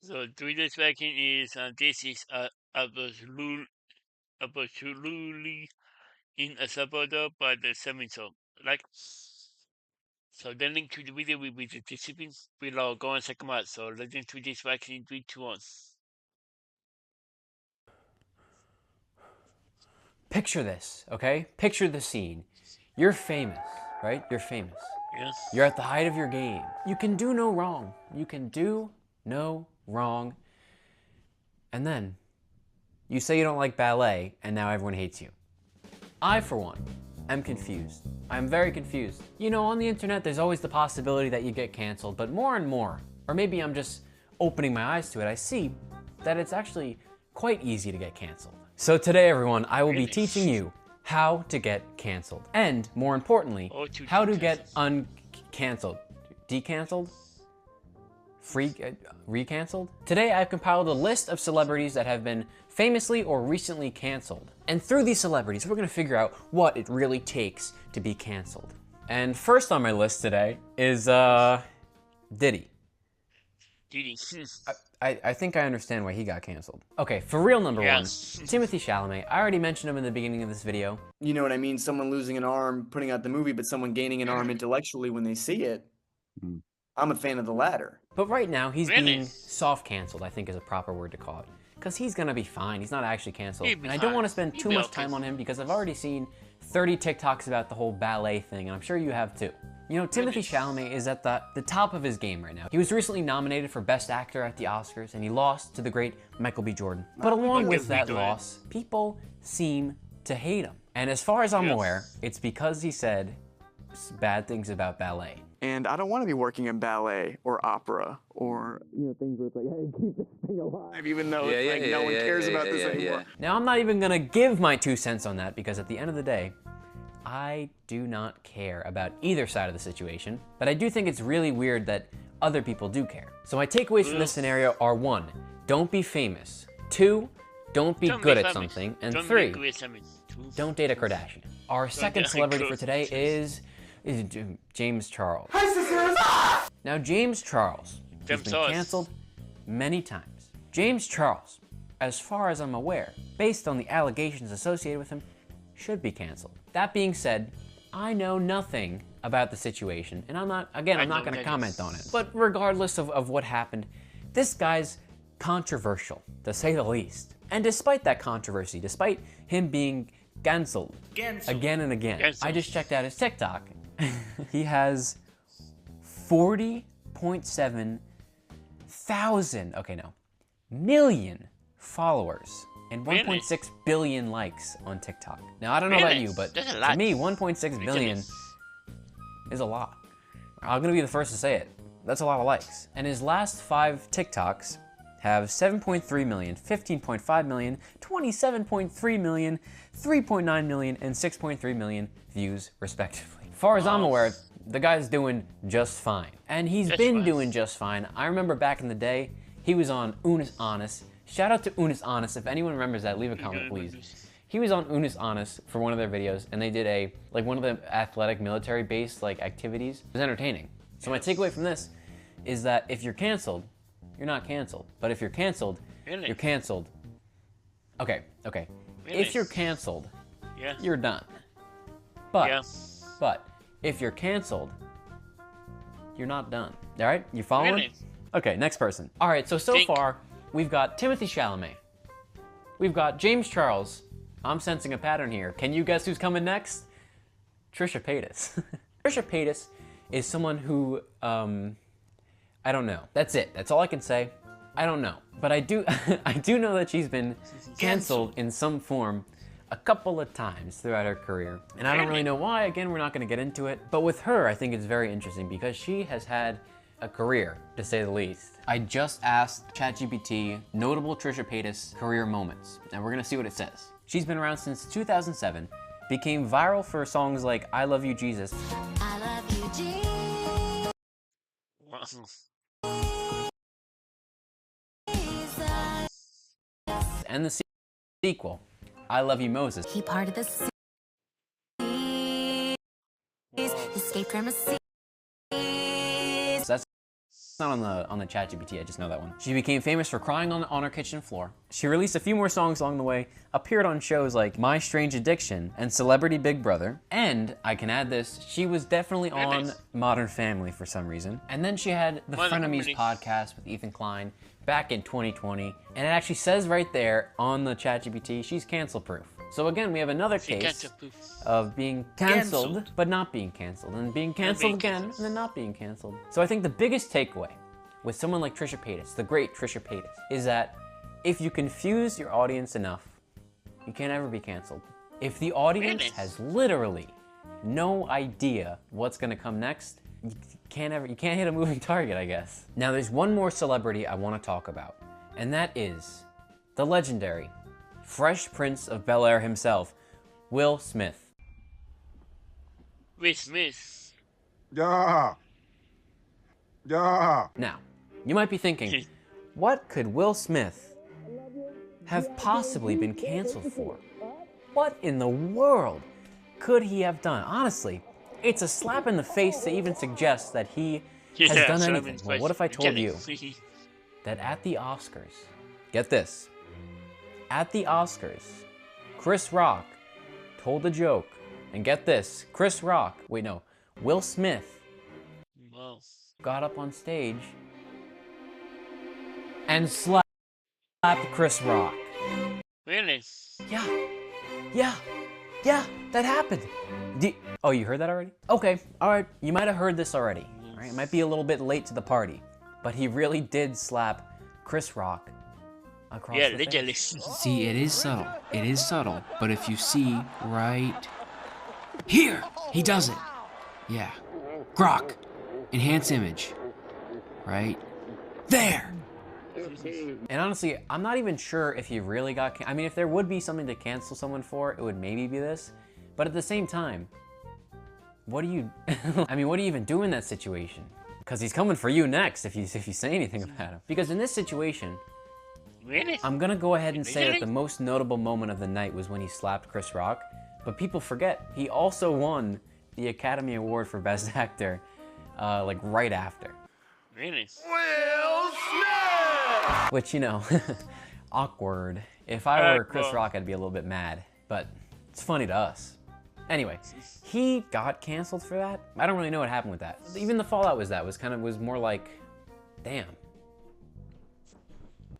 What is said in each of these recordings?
So today's vaccine is this is absolutely in a supporter by the seven so like so the link to the video will be the description below. Go and check them out. So let's into this vaccine 3, 2, 1. Picture this, okay? Picture the scene. You're famous, right? You're famous. Yeah. You're at the height of your game. You can do no wrong. You can do no wrong. And then you say you don't like ballet, and now everyone hates you. I, for one, am confused. I'm very confused. You know, on the internet, there's always the possibility that you get canceled, but more and more, or maybe I'm just opening my eyes to it, I see that it's actually quite easy to get canceled. So today, everyone, I will be teaching you how to get canceled. And more importantly, how to get uncanceled. Decanceled? Recanceled? Today I've compiled a list of celebrities that have been famously or recently canceled. And through these celebrities, we're gonna figure out what it really takes to be canceled. And first on my list today is Diddy. Diddy. I think I understand why he got canceled. Okay, for real number one, Timothy Chalamet. I already mentioned him in the beginning of this video. You know what I mean? Someone losing an arm, putting out the movie, but someone gaining an arm intellectually when they see it. I'm a fan of the latter. But right now, he's being soft canceled, I think is a proper word to call it. Because he's gonna be fine. He's not actually canceled. And I don't want to spend too much time on him because I've already seen 30 TikToks about the whole ballet thing, and I'm sure you have too. You know, Timothy Chalamet is at the top of his game right now. He was recently nominated for Best Actor at the Oscars, and he lost to the great Michael B. Jordan. But along with that loss, people seem to hate him. And as far as I'm aware, it's because he said bad things about ballet. And I don't want to be working in ballet or opera or things where it's like, hey, keep this thing alive, even though no one cares about this anymore. Now, I'm not even gonna give my 2 cents on that because at the end of the day, I do not care about either side of the situation, but I do think it's really weird that other people do care. So my takeaways from this scenario are 1, don't be famous. 2, don't be good at something. And 3, don't date a Kardashian. Our second celebrity for today is James Charles. Hi, sisters! Now, James Charles has been canceled many times. James Charles, as far as I'm aware, based on the allegations associated with him, should be canceled. That being said, I know nothing about the situation, and I'm not going to comment on it. But regardless of what happened, this guy's controversial, to say the least. And despite that controversy, despite him being canceled again and again, I just checked out his TikTok. He has 40.7 thousand, million followers and 1.6 billion likes on TikTok. Now, I don't know about you, but to me, 1.6 billion is a lot. I'm gonna be the first to say it. That's a lot of likes. And his last 5 TikToks have 7.3 million, 15.5 million, 27.3 million, 3.9 million, and 6.3 million views, respectively. As far as I'm aware, the guy's doing just fine. And he's been doing just fine. I remember back in the day, he was on Unis Honest. Shout out to Unis Honest. If anyone remembers that, leave a comment, please. He was on Unis Honest for one of their videos, and they did one of the athletic military-based activities. It was entertaining. So my takeaway from this is that if you're canceled, you're not canceled. But if you're canceled, you're canceled. Okay. If you're canceled, you're done. But if you're canceled, you're not done. All right, you following? Okay, next person. All right, so far, we've got Timothy Chalamet. We've got James Charles. I'm sensing a pattern here. Can you guess who's coming next? Trisha Paytas. Trisha Paytas is someone who, I don't know. That's it. That's all I can say. I don't know. But I do know that she's been canceled in some form a couple of times throughout her career. And I don't really know why. Again, we're not going to get into it. But with her, I think it's very interesting because she has had a career, to say the least. I just asked ChatGPT notable Trisha Paytas career moments, and we're going to see what it says. She's been around since 2007, became viral for songs like I Love You, Jesus. I love you, Jesus. And the sequel, I Love You, Moses. He parted the seas, escaped from a sea. That's not on the ChatGPT, I just know that one. She became famous for crying on her kitchen floor. She released a few more songs along the way, appeared on shows like My Strange Addiction and Celebrity Big Brother, and I can add this, she was definitely on Modern Family for some reason. And then she had the Frenemies podcast with Ethan Klein back in 2020, and it actually says right there on the ChatGPT, she's cancel proof. So again, we have another case of being canceled, but not being canceled, and being canceled again, and then not being canceled. So I think the biggest takeaway with someone like Trisha Paytas, the great Trisha Paytas, is that if you confuse your audience enough, you can't ever be canceled. If the audience has literally no idea what's gonna come next, you can't hit a moving target, I guess. Now there's one more celebrity I wanna talk about, and that is the legendary Fresh Prince of Bel-Air himself, Will Smith. Will Smith. Yeah. Yeah. Now, you might be thinking, what could Will Smith have possibly been canceled for? What in the world could he have done? Honestly, it's a slap in the face to even suggest that he has done anything. Well, what if I told you that at the Oscars, get this, at the Oscars, Chris Rock told a joke, and get this, Will Smith got up on stage and slapped Chris Rock. Really? Yeah, that happened. Oh, you heard that already? Okay, all right, you might have heard this already. All right, it might be a little bit late to the party, but he really did slap Chris Rock across the face. See, it is subtle, but if you see right here, he does it. Yeah, Grok, enhance image, right there. And honestly, I'm not even sure if he really got I mean, if there would be something to cancel someone for, it would maybe be this. But at the same time, what do you, I mean, what do you even do in that situation? Because he's coming for you next if you say anything about him. Because in this situation, Really? I'm gonna go ahead and say that the most notable moment of the night was when he slapped Chris Rock, but people forget, he also won the Academy Award for Best Actor, like right after. Really? Will Smith! Which, you know, awkward. If I were Chris Rock, I'd be a little bit mad, but it's funny to us. Anyway, he got canceled for that. I don't really know what happened with that. Even the fallout was more like, damn.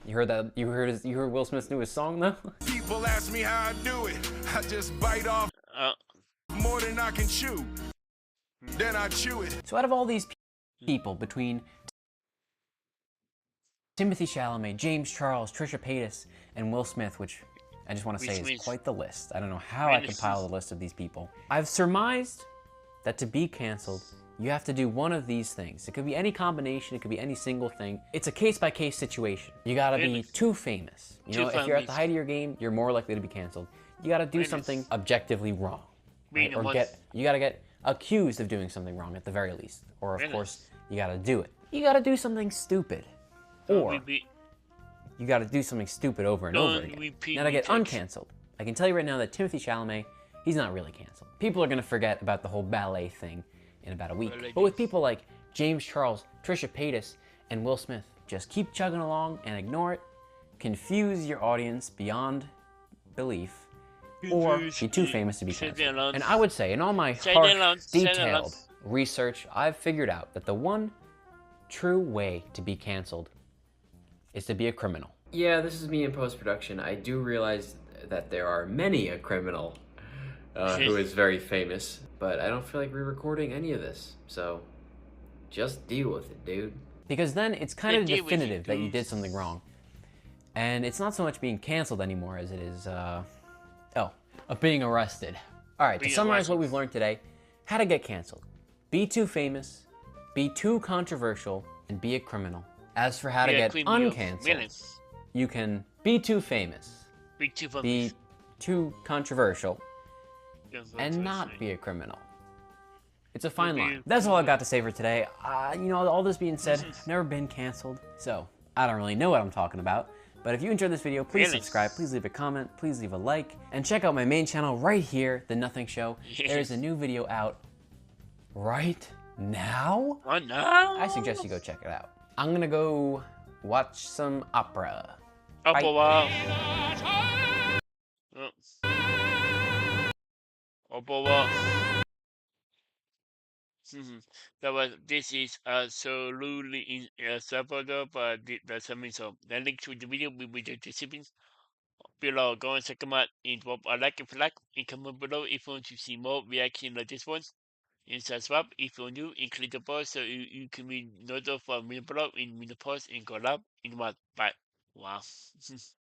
You heard that? You heard Will Smith's newest song though? People ask me how I do it. I just bite off more than I can chew. Then I chew it. So out of all these people, between Timothée Chalamet, James Charles, Trisha Paytas, and Will Smith, which I just want to say is quite the list. I don't know how I compiled the list of these people. I've surmised that to be canceled, you have to do one of these things. It could be any combination, it could be any single thing. It's a case-by-case situation. You gotta be too famous. You know, if you're at the height of your game, you're more likely to be canceled. You gotta do something objectively wrong. Right? Or you gotta get accused of doing something wrong at the very least. Or of course, you gotta do it. You gotta do something stupid. Or you gotta do something stupid over and over again. Now to get uncanceled, I can tell you right now that Timothée Chalamet, he's not really canceled. People are gonna forget about the whole ballet thing in about a week. But with people like James Charles, Trisha Paytas, and Will Smith, just keep chugging along and ignore it, confuse your audience beyond belief, or be too famous to be canceled. And I would say, in all my harsh, detailed research, I've figured out that the one true way to be canceled is to be a criminal. Yeah, this is me in post-production. I do realize that there are many a criminal who is very famous, but I don't feel like re-recording any of this, so just deal with it, dude. Because then it's kind of definitive that you did something wrong. And it's not so much being canceled anymore as it is, being arrested. All right, to summarize what we've learned today, how to get canceled. Be too famous, be too controversial, and be a criminal. As for how to get uncanceled, you can be too famous, be too controversial, and not be a criminal. It's a fine line. That's all I got to say for today. You know, all this being said, I've never been canceled, so I don't really know what I'm talking about. But if you enjoyed this video, please subscribe, please leave a comment, please leave a like, and check out my main channel right here, The Nothing Show. There's a new video out right now. What now? I suggest you go check it out. I'm gonna go watch some opera. Opera. Opera. This is absolutely in El Salvador, but that's something so. The link to the video will be the description below. Go and check them out and drop a like if you like, and comment below if you want to see more reaction like this one. And subscribe if you're new and click the bell so you can be notified when we below in the post and collab in one. Bye. Wow.